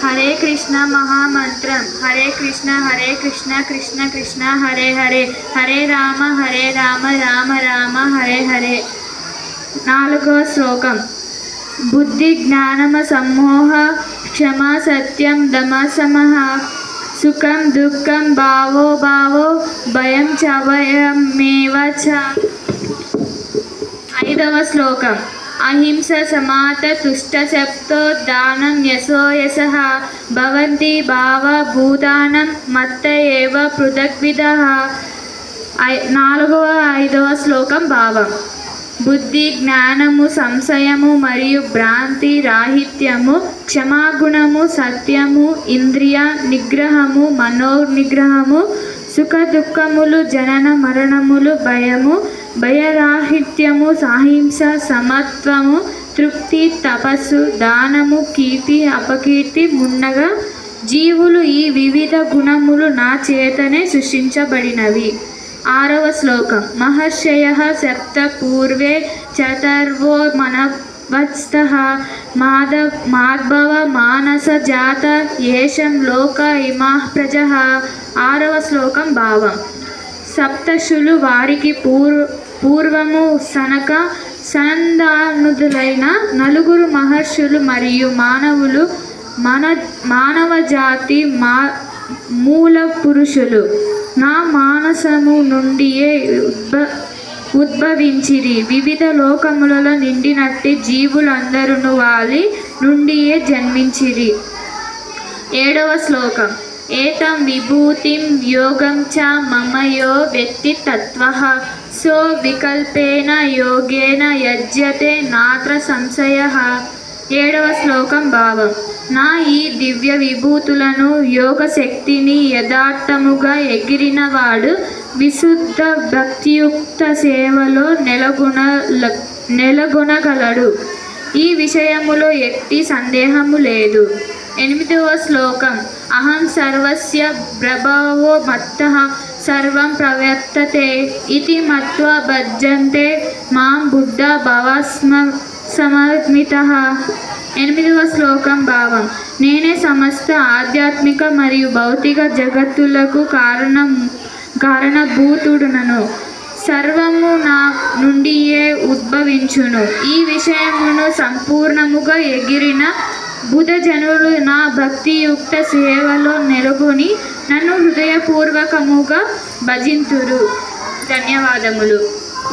హరే కృష్ణ మహామంత్రం. హరే కృష్ణ కృష్ణ కృష్ణ హరే హరే, హరే రామ రామ రామ హరే హరే. 4వ శ్లోకం. బుద్ధి జ్ఞానమ సమ్మోహ క్షమ సత్యం దమ సమః సుఖం దుఃఖం భావో భావో భయం చ భయమేవ చ. 5వ శ్లోకం. అహింస సమాత తుష్ట శప్తో దానం యశో యశః భవంతి భావ భూతానం మత్త ఏవ పృథగ్విదః. 5వ శ్లోకం భావం. బుద్ధి జ్ఞానము సంశయము మరియు భ్రాంతి రాహిత్యము, క్షమాగుణము, సత్యము, ఇంద్రియ నిగ్రహము, మనోనిగ్రహము, సుఖ దుఃఖములు, జనన మరణములు, భయము, భయరాహిత్యము, సాహింస, సమత్వము, తృప్తి, తపస్సు, దానము, కీర్తి, అపకీర్తి మున్నగా జీవులు ఈ వివిధ గుణములు నా చేతనే సృష్టించబడినవి. 6వ శ్లోకం. మహర్షయః సప్త పూర్వే చతర్వో మనవస్తః మాద్భవ మానస జాత యేషం లోక ఇమాః ప్రజః. 6వ శ్లోకం భావం. సప్తర్షులు వారికి పూర్వము సనక సనందనుదులైన 4 మహర్షులు మరియు మానవులు మానవజాతి మూల పురుషులు నా మానసము నుండియే ఉద్భవించిరి. వివిధ లోకములలో నిండినట్టి జీవులందరూ వారి నుండియే జన్మించిరి. 7వ శ్లోకం. ఏతం విభూతిం యోగం చ మమయో వ్యక్తి తత్వః సో వికల్పేన యోగేన యజ్యతే నాత్ర సంశయః. 7వ శ్లోకం భావం. నా ఈ దివ్య విభూతులను యోగ శక్తిని యథార్థముగా ఎగిరినవాడు విశుద్ధ భక్తియుక్త సేవలో నెలగొనగలడు. ఈ విషయములో ఎట్టి సందేహము లేదు. 8వ శ్లోకం. అహం సర్వస్య ప్రభవో మత్తః సర్వం ప్రవర్తతే ఇతి మత్వా భజంతే మాం బుద్ధ భవస్మమితః. 8వ శ్లోకం భావం. నేనే సమస్త ఆధ్యాత్మిక మరియు భౌతిక జగత్తులకు కారణభూతుడునను. సర్వము నా నుండియే ఉద్భవించును. ఈ విషయమును సంపూర్ణముగా ఎగిరిన బుధజనులు నా భక్తియుక్త సేవలో నెలకొని నన్ను హృదయపూర్వకముగా భజింతురు. ధన్యవాదములు.